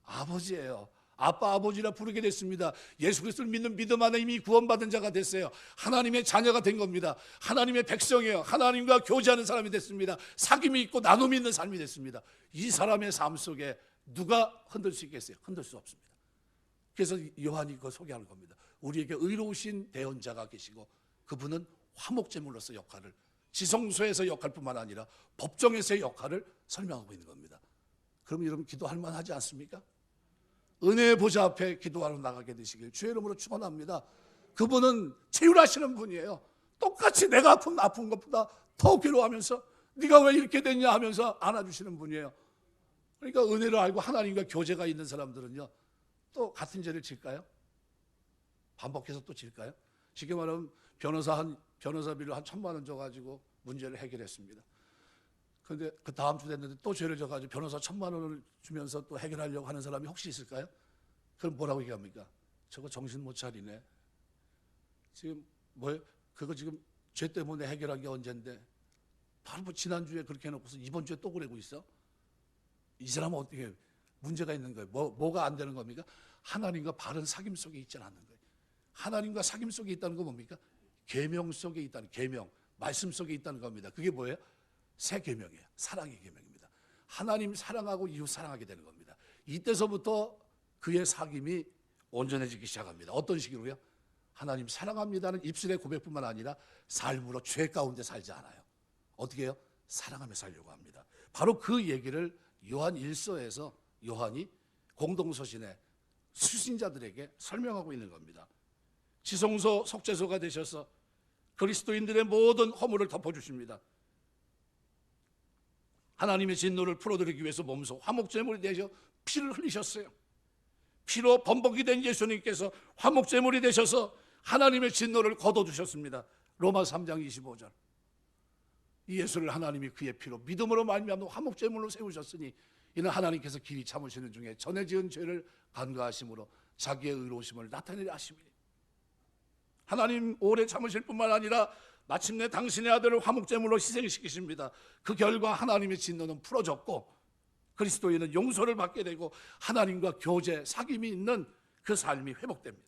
아버지예요. 아빠, 아버지라 부르게 됐습니다. 예수 그리스도를 믿는 믿음 안에 이미 구원받은 자가 됐어요. 하나님의 자녀가 된 겁니다. 하나님의 백성이에요. 하나님과 교제하는 사람이 됐습니다. 사귐이 있고 나눔이 있는 삶이 됐습니다. 이 사람의 삶 속에 누가 흔들 수 있겠어요? 흔들 수 없습니다. 그래서 요한이 그걸 소개하는 겁니다. 우리에게 의로우신 대언자가 계시고, 그분은 화목제물로서 역할을, 지성소에서 역할뿐만 아니라 법정에서의 역할을 설명하고 있는 겁니다. 그럼 여러분 기도할 만하지 않습니까? 은혜의 보좌 앞에 기도하러 나가게 되시길 주의 이름으로 축원합니다. 그분은 치유하시는 분이에요. 똑같이 내가 아픈 것보다 더 괴로워하면서 네가 왜 이렇게 됐냐 하면서 안아주시는 분이에요. 그러니까 은혜를 알고 하나님과 교제가 있는 사람들은요, 또 같은 죄를 질까요? 반복해서 또 질까요? 쉽게 말하면 변호사비를 한 1,000만 원 줘가지고 문제를 해결했습니다. 그런데 그 다음 주 됐는데 또 죄를 져가지고 변호사 1,000만 원을 주면서 또 해결하려고 하는 사람이 혹시 있을까요? 그럼 뭐라고 얘기합니까? 저거 정신 못 차리네. 지금 뭐예요? 그거 지금 죄 때문에 해결한 게 언젠데 바로 뭐 지난주에 그렇게 해놓고서 이번 주에 또 그러고 있어? 이 사람은 어떻게 문제가 있는 거예요? 뭐가 안 되는 겁니까? 하나님과 바른 사귐 속에 있지 않는 거예요. 하나님과 사귐 속에 있다는 건 뭡니까? 계명 속에 있다는, 계명, 말씀 속에 있다는 겁니다. 그게 뭐예요? 새 계명이에요. 사랑의 계명입니다. 하나님 사랑하고 이웃 사랑하게 되는 겁니다. 이때서부터 그의 사귐이 온전해지기 시작합니다. 어떤 식으로요? 하나님 사랑합니다는 입술의 고백뿐만 아니라 삶으로 죄 가운데 살지 않아요. 어떻게 해요? 사랑하며 살려고 합니다. 바로 그 얘기를 요한 1서에서 요한이 공동서신에 수신자들에게 설명하고 있는 겁니다. 지성소 속죄소가 되셔서 그리스도인들의 모든 허물을 덮어주십니다. 하나님의 진노를 풀어드리기 위해서 몸소 화목제물이 되셔 피를 흘리셨어요. 피로 범벅이 된 예수님께서 화목제물이 되셔서 하나님의 진노를 걷어주셨습니다. 로마서 3장 25절. 이 예수를 하나님이 그의 피로 믿음으로 말미암아 화목제물로 세우셨으니 이는 하나님께서 길이 참으시는 중에 전에 지은 죄를 간과하심으로 자기의 의로우심을 나타내려 하심이니, 하나님 오래 참으실 뿐만 아니라 마침내 당신의 아들을 화목제물로 희생시키십니다. 그 결과 하나님의 진노는 풀어졌고 그리스도인은 용서를 받게 되고 하나님과 교제, 사귐이 있는 그 삶이 회복됩니다.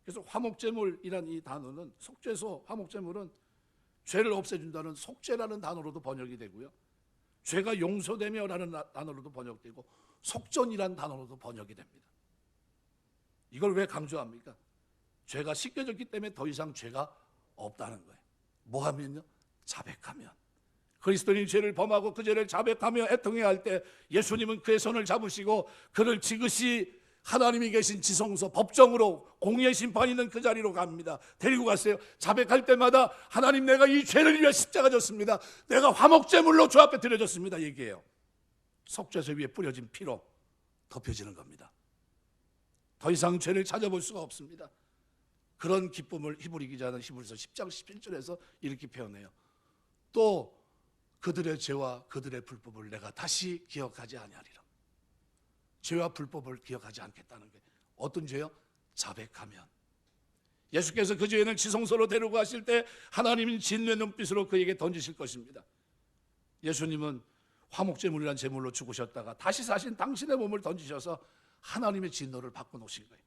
그래서 화목제물이라는 이 단어는, 속죄소, 화목제물은 죄를 없애준다는 속죄라는 단어로도 번역이 되고요, 죄가 용서되며라는 단어로도 번역되고 속전이라는 단어로도 번역이 됩니다. 이걸 왜 강조합니까? 죄가 씻겨졌기 때문에 더 이상 죄가 없다는 거예요. 뭐 하면요? 자백하면. 그리스도인이 죄를 범하고 그 죄를 자백하며 애통해야 할 때 예수님은 그의 손을 잡으시고 그를 지그시 하나님이 계신 지성소 법정으로, 공의의 심판이 있는 그 자리로 갑니다. 데리고 갔어요. 자백할 때마다 하나님, 내가 이 죄를 위해 십자가 졌습니다. 내가 화목제물로 주 앞에 드려졌습니다. 얘기해요. 속죄소 위에 뿌려진 피로 덮여지는 겁니다. 더 이상 죄를 찾아볼 수가 없습니다. 그런 기쁨을 히브리 기자는 히브리서 10장 17절에서 이렇게 표현해요. 또 그들의 죄와 그들의 불법을 내가 다시 기억하지 아니하리라. 죄와 불법을 기억하지 않겠다는 게 어떤 죄요? 자백하면. 예수께서 그 죄인을 지성소로 데리고 가실 때 하나님은 진노의 눈빛으로 그에게 던지실 것입니다. 예수님은 화목제물이라는 제물로 죽으셨다가 다시 사신 당신의 몸을 던지셔서 하나님의 진노를 받고 노신 거예요.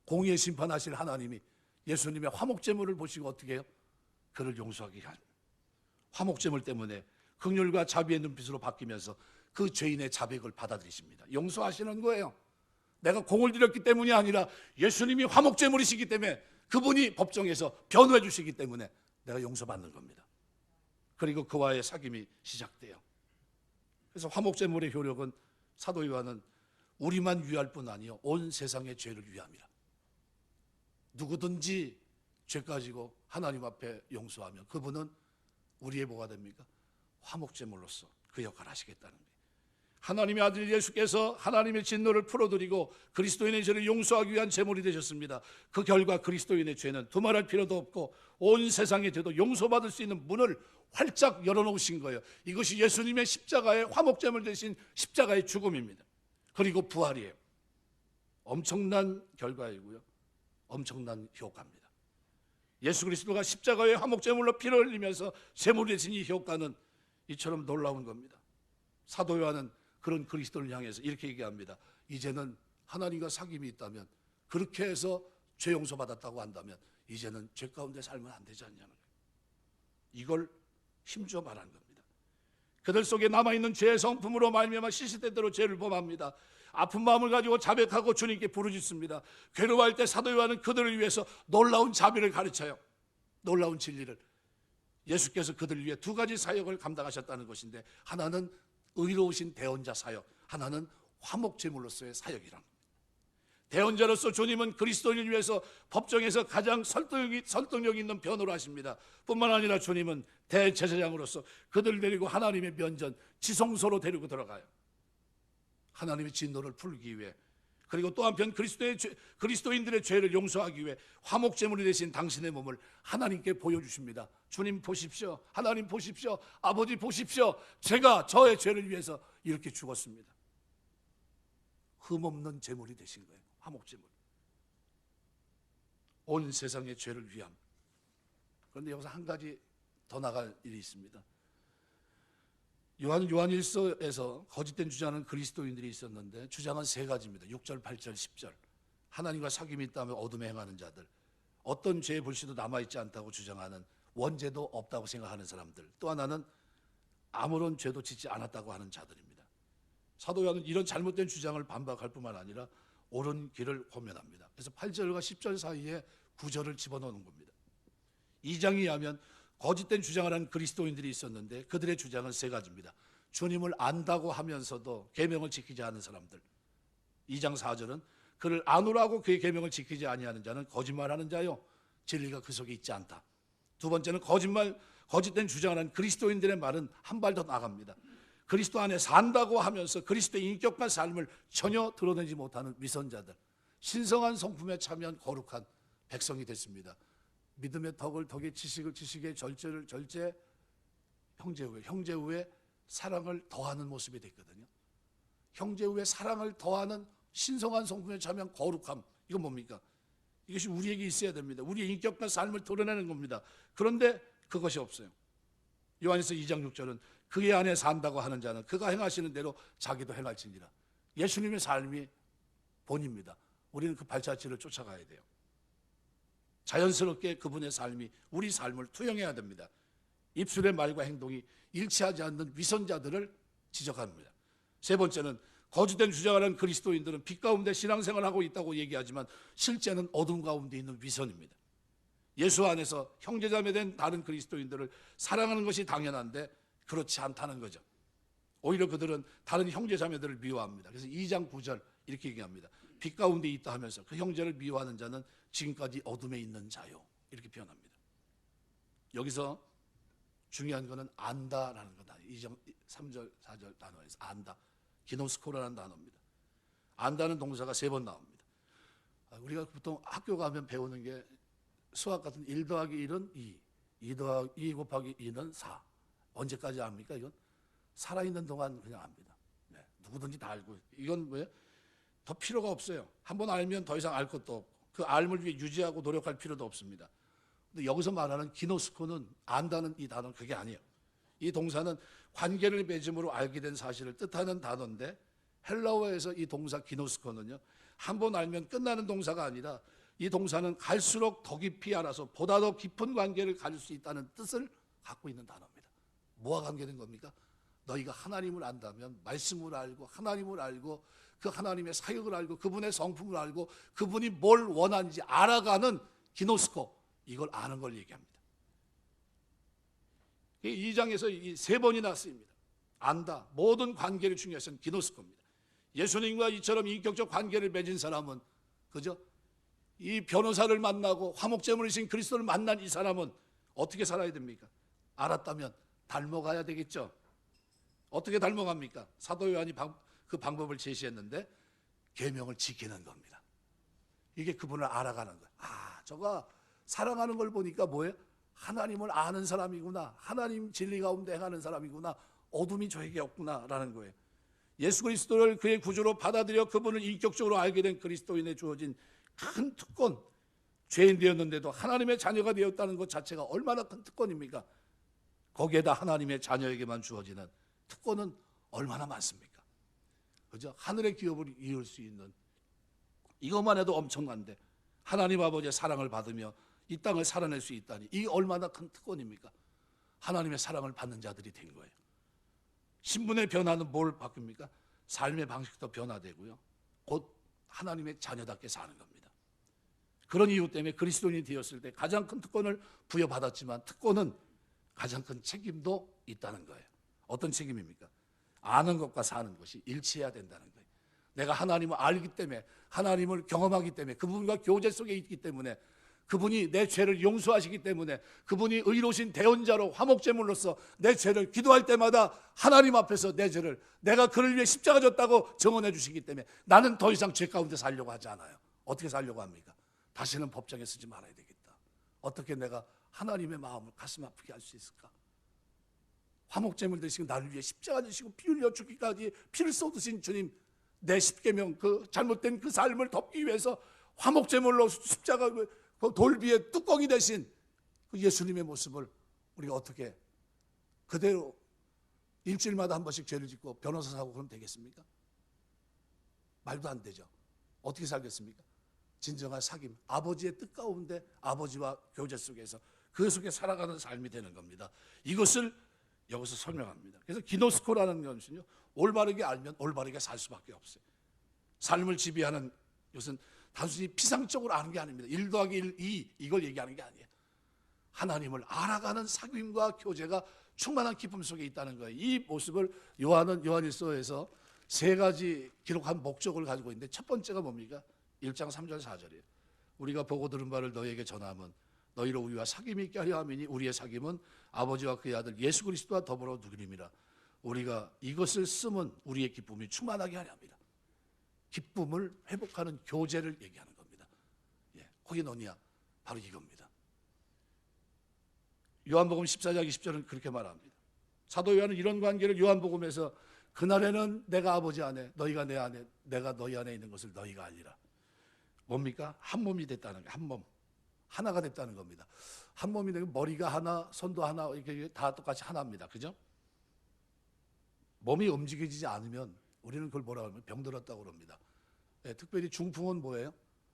공의의 심판하실 하나님이 예수님의 화목제물을 보시고 어떻게 해요? 그를 용서하게 합니다. 화목제물 때문에 긍휼과 자비의 눈빛으로 바뀌면서 그 죄인의 자백을 받아들이십니다. 용서하시는 거예요. 내가 공을 들였기 때문이 아니라 예수님이 화목제물이시기 때문에, 그분이 법정에서 변호해 주시기 때문에 내가 용서받는 겁니다. 그리고 그와의 사귐이 시작돼요. 그래서 화목제물의 효력은, 사도 요한은 우리만 위할 뿐 아니요 온 세상의 죄를 위함이라. 누구든지 죄 가지고 하나님 앞에 용서하면 그분은 우리의 뭐가 됩니까? 화목제물로서 그 역할을 하시겠다는 거예요. 하나님의 아들 예수께서 하나님의 진노를 풀어드리고 그리스도인의 죄를 용서하기 위한 제물이 되셨습니다. 그 결과 그리스도인의 죄는 두말할 필요도 없고 온 세상의 죄도 용서받을 수 있는 문을 활짝 열어놓으신 거예요. 이것이 예수님의 십자가의 화목제물 대신 십자가의 죽음입니다. 그리고 부활이에요. 엄청난 결과이고요, 엄청난 효과입니다. 예수 그리스도가 십자가의 화목제물로 피를 흘리면서 제물이 되신 이 효과는 이처럼 놀라운 겁니다. 사도 요한은 그런 그리스도를 향해서 이렇게 얘기합니다. 이제는 하나님과 사귐이 있다면, 그렇게 해서 죄 용서받았다고 한다면 이제는 죄 가운데 살면 안 되지 않냐는 거예요. 이걸 힘주어 말하는 겁니다. 그들 속에 남아있는 죄의 성품으로 말미암아 시시때때로 죄를 범합니다. 아픈 마음을 가지고 자백하고 주님께 부르짖습니다. 괴로워할 때 사도 요한은 그들을 위해서 놀라운 자비를 가르쳐요. 놀라운 진리를. 예수께서 그들을 위해 두 가지 사역을 감당하셨다는 것인데, 하나는 의로우신 대언자 사역, 하나는 화목제물로서의 사역이라는 겁니다. 대언자로서 주님은 그리스도인을 위해서 법정에서 가장 설득력 있는 변호를 하십니다. 뿐만 아니라 주님은 대제사장으로서 그들을 데리고 하나님의 면전 지성소로 데리고 들어가요. 하나님의 진노를 풀기 위해, 그리고 또 한편 그리스도인들의 죄를 용서하기 위해 화목제물이 되신 당신의 몸을 하나님께 보여주십니다. 주님 보십시오, 하나님 보십시오, 아버지 보십시오, 제가 저의 죄를 위해서 이렇게 죽었습니다. 흠없는 제물이 되신 거예요. 화목제물, 온 세상의 죄를 위함. 그런데 여기서 한 가지 더 나갈 일이 있습니다. 요한일서에서 거짓된 주장하는 그리스도인들이 있었는데, 주장은 세 가지입니다. 6절, 8절, 10절. 하나님과 사귐이 있다면 어둠에 행하는 자들, 어떤 죄의 불씨도 남아있지 않다고 주장하는, 원죄도 없다고 생각하는 사람들, 또 하나는 아무런 죄도 짓지 않았다고 하는 자들입니다. 사도 요한은 이런 잘못된 주장을 반박할 뿐만 아니라 옳은 길을 호면합니다. 그래서 8절과 10절 사이에 9절을 집어넣는 겁니다. 2장에 하면 거짓된 주장을 하는 그리스도인들이 있었는데, 그들의 주장은 세 가지입니다. 주님을 안다고 하면서도 계명을 지키지 않은 사람들. 2장 4절은 그를 아노라고 그의 계명을 지키지 아니하는 자는 거짓말하는 자요, 진리가 그 속에 있지 않다. 두 번째는 거짓된 주장을 하는 그리스도인들의 말은 한 발 더 나갑니다. 그리스도 안에 산다고 하면서 그리스도의 인격과 삶을 전혀 드러내지 못하는 위선자들, 신성한 성품에 참여한 거룩한 백성이 됐습니다. 믿음의 덕에 지식을 지식에, 절제를 절제, 형제 후에 사랑을 더하는 모습이 됐거든요. 형제 후에 사랑을 더하는 신성한 성품에 참여한 거룩함, 이건 뭡니까? 이것이 우리에게 있어야 됩니다. 우리의 인격과 삶을 드러내는 겁니다. 그런데 그것이 없어요. 요한일서 2장 6절은 그의 안에 산다고 하는 자는 그가 행하시는 대로 자기도 행할지니라. 예수님의 삶이 본입니다. 우리는 그 발자취를 쫓아가야 돼요. 자연스럽게 그분의 삶이 우리 삶을 투영해야 됩니다. 입술의 말과 행동이 일치하지 않는 위선자들을 지적합니다. 세 번째는 거짓된 주장을 하는 그리스도인들은 빛 가운데 신앙생활을 하고 있다고 얘기하지만 실제는 어둠 가운데 있는 위선입니다. 예수 안에서 형제자매된 다른 그리스도인들을 사랑하는 것이 당연한데 그렇지 않다는 거죠. 오히려 그들은 다른 형제자매들을 미워합니다. 그래서 2장 9절 이렇게 얘기합니다. 빛 가운데 있다 하면서 그 형제를 미워하는 자는 지금까지 어둠에 있는 자요, 이렇게 표현합니다. 여기서 중요한 것은 안다라는 거다. 2장 3절 4절 단어에서 안다, 기노스코라는 단어입니다. 안다는 동사가 3번 나옵니다. 우리가 보통 학교 가면 배우는 게 수학 같은 1 더하기 1은 2, 2 곱하기 2는 4. 언제까지 압니까? 이건 살아있는 동안 그냥 압니다. 네, 누구든지 다 알고. 이건 뭐예요? 더 필요가 없어요. 한번 알면 더 이상 알 것도 없고 그 알을 위해 유지하고 노력할 필요도 없습니다. 근데 여기서 말하는 기노스코는 안다는 이 단어는 그게 아니에요. 이 동사는 관계를 맺음으로 알게 된 사실을 뜻하는 단어인데, 헬라어에서 이 동사 기노스코는요, 한번 알면 끝나는 동사가 아니라 이 동사는 갈수록 더 깊이 알아서 보다 더 깊은 관계를 가질 수 있다는 뜻을 갖고 있는 단어입니다. 뭐와 관계된 겁니까? 너희가 하나님을 안다면 말씀을 알고 하나님을 알고 그 하나님의 사역을 알고 그분의 성품을 알고 그분이 뭘 원하는지 알아가는 기노스코, 이걸 아는 걸 얘기합니다. 이 2장에서 세 번이나 쓰입니다. 안다. 모든 관계를 중요해서는 기노스코입니다. 예수님과 이처럼 인격적 관계를 맺은 사람은, 그죠? 이 변호사를 만나고 화목제물이신 그리스도를 만난 이 사람은 어떻게 살아야 됩니까? 알았다면 닮아가야 되겠죠. 어떻게 닮아갑니까? 사도 요한이 그 방법을 제시했는데 계명을 지키는 겁니다. 이게 그분을 알아가는 거예요. 아, 저가 사랑하는 걸 보니까 뭐예요? 하나님을 아는 사람이구나. 하나님 진리 가운데 행하는 사람이구나. 어둠이 저에게 없구나 라는 거예요. 예수 그리스도를 그의 구주로 받아들여 그분을 인격적으로 알게 된 그리스도인에 주어진 큰 특권, 죄인 되었는데도 하나님의 자녀가 되었다는 것 자체가 얼마나 큰 특권입니까? 거기에다 하나님의 자녀에게만 주어지는 특권은 얼마나 많습니까? 그죠? 하늘의 기업을 이을 수 있는, 이것만 해도 엄청난데 하나님 아버지의 사랑을 받으며 이 땅을 살아낼 수 있다니, 이 얼마나 큰 특권입니까? 하나님의 사랑을 받는 자들이 된 거예요. 신분의 변화는 뭘 바뀝니까? 삶의 방식도 변화되고요, 곧 하나님의 자녀답게 사는 겁니다. 그런 이유 때문에 그리스도인이 되었을 때 가장 큰 특권을 부여받았지만 특권은 가장 큰 책임도 있다는 거예요. 어떤 책임입니까? 아는 것과 사는 것이 일치해야 된다는 거예요. 내가 하나님을 알기 때문에, 하나님을 경험하기 때문에, 그분과 교제 속에 있기 때문에, 그분이 내 죄를 용서하시기 때문에, 그분이 의로우신 대언자로 화목제물로서 내 죄를 기도할 때마다 하나님 앞에서 내 죄를, 내가 그를 위해 십자가 졌다고 증언해 주시기 때문에 나는 더 이상 죄 가운데 살려고 하지 않아요. 어떻게 살려고 합니까? 다시는 법정에 서지 말아야 되겠다. 어떻게 내가 하나님의 마음을 가슴 아프게 할 수 있을까? 화목제물 되시고 나를 위해 십자가 지시고 피 흘려 죽기까지 피를 쏟으신 주님, 내 십계명, 그 잘못된 그 삶을 덮기 위해서 화목제물로 십자가 그 돌비에 뚜껑이 되신 그 예수님의 모습을 우리가 어떻게 그대로 일주일마다 한 번씩 죄를 짓고 변호사 사고 그러면 되겠습니까? 말도 안 되죠. 어떻게 살겠습니까? 진정한 사귐, 아버지의 뜻 가운데 아버지와 교제 속에서 그 속에 살아가는 삶이 되는 겁니다. 이것을 여기서 설명합니다. 그래서 기노스코라는 것은요, 올바르게 알면 올바르게 살 수밖에 없어요. 삶을 지배하는 것은 단순히 피상적으로 아는 게 아닙니다. 1 더하기 1, 2 이걸 얘기하는 게 아니에요. 하나님을 알아가는 사귐과 교제가 충만한 기쁨 속에 있다는 거예요. 이 모습을 요한은 요한일서에서 세 가지 기록한 목적을 가지고 있는데, 첫 번째가 뭡니까? 1장 3절 4절이에요. 우리가 보고 들은 바를 너희에게 전함은 너희로 우리와 사귐이 있게 하려 함이니 우리의 사귐은 아버지와 그의 아들 예수 그리스도와 더불어 누리림이라. 우리가 이것을 쓰면 우리의 기쁨이 충만하게 하려 합니다. 기쁨을 회복하는 교제를 얘기하는 겁니다. 코이노니아, 바로 이겁니다. 요한복음 14장 20절은 그렇게 말합니다. 사도 요한은 이런 관계를 요한복음에서 그날에는 내가 아버지 안에, 너희가 내 안에, 내가 너희 안에 있는 것을 너희가 알리라. 뭡니까? 한 몸이 됐다는 거예요. 한 몸, 하나가 됐다는 겁니다. 한 몸이 되면 머리가 하나, 손도 하나, 이렇게 다 똑같이 하나입니다. 그죠? 몸이 움직이지 않으면 우리는 그걸 뭐라고 하면 병들었다고 그럽니다. 특별히 중풍은 뭐예요?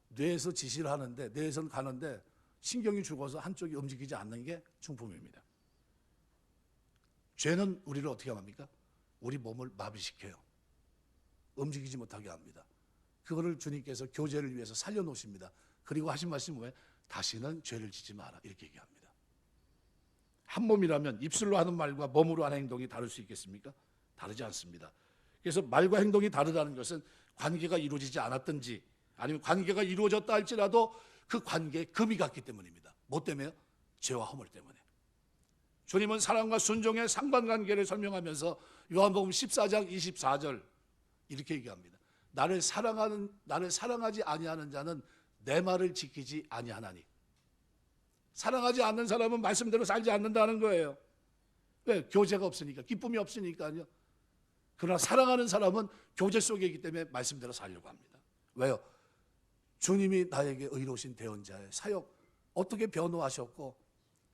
뇌에서 지시를 하는데, 뇌에서는 가는데 신경이 죽어서 한쪽이 움직이지 않는 게 중풍입니다. 죄는 우리를 어떻게 합니까? 우리 몸을 마비시켜요. 움직이지 못하게 합니다. 그거를 주님께서 교제를 위해서 살려놓으십니다. 그리고 하신 말씀이 뭐예요? 다시는 죄를 짓지 마라, 이렇게 얘기합니다. 한 몸이라면 입술로 하는 말과 몸으로 하는 행동이 다를 수 있겠습니까? 다르지 않습니다. 그래서 말과 행동이 다르다는 것은 관계가 이루어지지 않았든지 아니면 관계가 이루어졌다 할지라도 그 관계에 금이 갔기 때문입니다. 뭐 때문에요? 죄와 허물 때문에. 주님은 사랑과 순종의 상관관계를 설명하면서 요한복음 14장 24절 이렇게 얘기합니다. 나를 사랑하지 아니하는 자는 내 말을 지키지 아니하나니. 사랑하지 않는 사람은 말씀대로 살지 않는다는 거예요. 왜? 교제가 없으니까, 기쁨이 없으니까요. 그러나 사랑하는 사람은 교제 속에 있기 때문에 말씀대로 살려고 합니다. 왜요? 주님이 나에게 의로우신 대언자의 사역 어떻게 변호하셨고,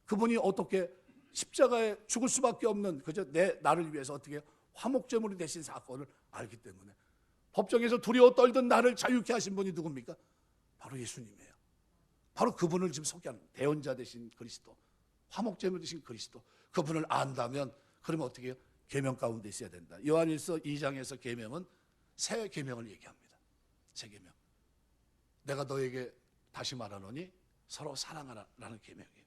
그분이 어떻게 십자가에 죽을 수밖에 없는, 그저 나를 위해서 어떻게 화목제물이 되신 사건을 알기 때문에 법정에서 두려워 떨던 나를 자유케 하신 분이 누굽니까? 바로 예수님이에요. 바로 그분을 지금 소개하는 대언자 되신 그리스도, 화목제물 되신 그리스도, 그분을 안다면 그러면 어떻게 해요? 계명 가운데 있어야 된다. 요한일서 2장에서 계명은 새 계명을 얘기합니다. 새 계명. 내가 너에게 다시 말하노니 서로 사랑하라라는 계명이에요.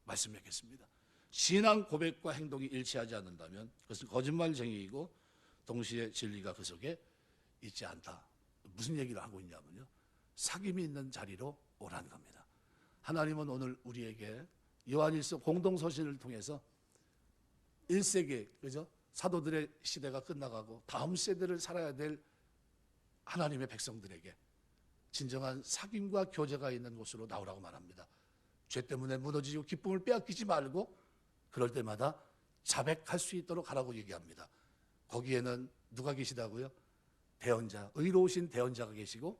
말씀하겠습니다. 신앙 고백과 행동이 일치하지 않는다면 그것은 거짓말쟁이이고 동시에 진리가 그 속에 있지 않다. 무슨 얘기를 하고 있냐면요, 사귐이 있는 자리로 오라는 겁니다. 하나님은 오늘 우리에게 요한일서 공동서신을 통해서 1세기, 그죠? 사도들의 시대가 끝나가고 다음 세대를 살아야 될 하나님의 백성들에게 진정한 사귐과 교제가 있는 곳으로 나오라고 말합니다. 죄 때문에 무너지고 기쁨을 빼앗기지 말고 그럴 때마다 자백할 수 있도록 하라고 얘기합니다. 거기에는 누가 계시다고요? 대언자, 의로우신 대언자가 계시고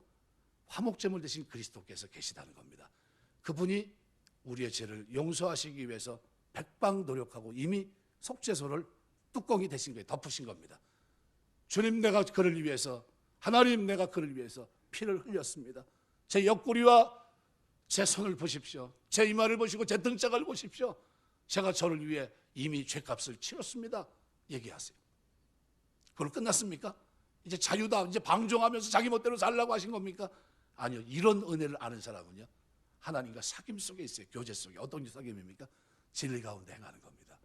화목제물 대신 그리스도께서 계시다는 겁니다. 그분이 우리의 죄를 용서하시기 위해서 백방 노력하고 이미 속죄소를 뚜껑이 되신 거예요. 덮으신 겁니다. 주님, 내가 그를 위해서, 하나님, 내가 그를 위해서 피를 흘렸습니다. 제 옆구리와 제 손을 보십시오. 제 이마를 보시고 제 등짝을 보십시오. 제가 저를 위해 이미 죄값을 치렀습니다. 얘기하세요. 그걸 끝났습니까? 이제 자유다, 이제 방종하면서 자기 멋대로 살라고 하신 겁니까? 아니요. 이런 은혜를 아는 사람은요, 하나님과 사귐 속에 있어요. 교제 속에. 어떤 사귐입니까? 진리 가운데 행하는 겁니다.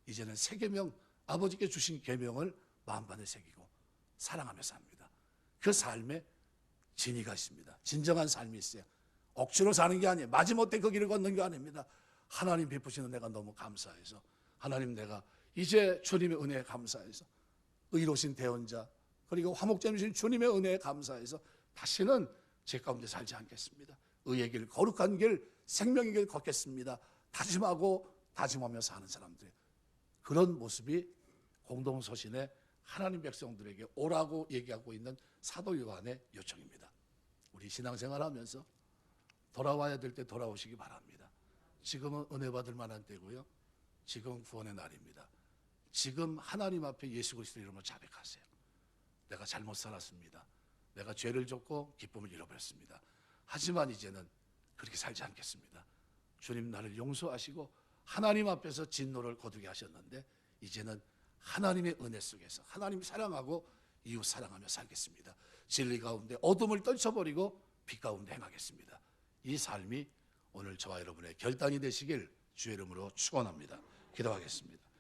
이제는 새 계명, 아버지께 주신 계명을 마음판에 새기고 사랑하며 삽니다. 그 삶에 진리가 있습니다. 진정한 삶이 있어요. 억지로 사는 게 아니에요. 마지못해 그 길을 걷는 게 아닙니다. 하나님 베푸시는 내가 너무 감사해서, 하나님, 내가 이제 주님의 은혜에 감사해서, 의로우신 대언자 그리고 화목제물 주신 주님의 은혜에 감사해서 다시는 제 가운데 살지 않겠습니다. 의의 길, 거룩한 길, 생명의 길 걷겠습니다. 다짐하고 다짐하며 사는 사람들의 그런 모습이 공동서신에 하나님 백성들에게 오라고 얘기하고 있는 사도 요한의 요청입니다. 우리 신앙생활하면서 돌아와야 될 때 돌아오시기 바랍니다. 지금은 은혜 받을 만한 때고요. 지금 구원의 날입니다. 지금 하나님 앞에 예수 그리스도 이름으로 자백하세요. 내가 잘못 살았습니다. 내가 죄를 졌고 기쁨을 잃어버렸습니다. 하지만 이제는 그렇게 살지 않겠습니다. 주님, 나를 용서하시고 하나님 앞에서 진노를 거두게 하셨는데 이제는 하나님의 은혜 속에서 하나님 사랑하고 이웃 사랑하며 살겠습니다. 진리 가운데 어둠을 떨쳐버리고 빛 가운데 행하겠습니다. 이 삶이 오늘 저와 여러분의 결단이 되시길 주의 이름으로 축원합니다. 기도하겠습니다.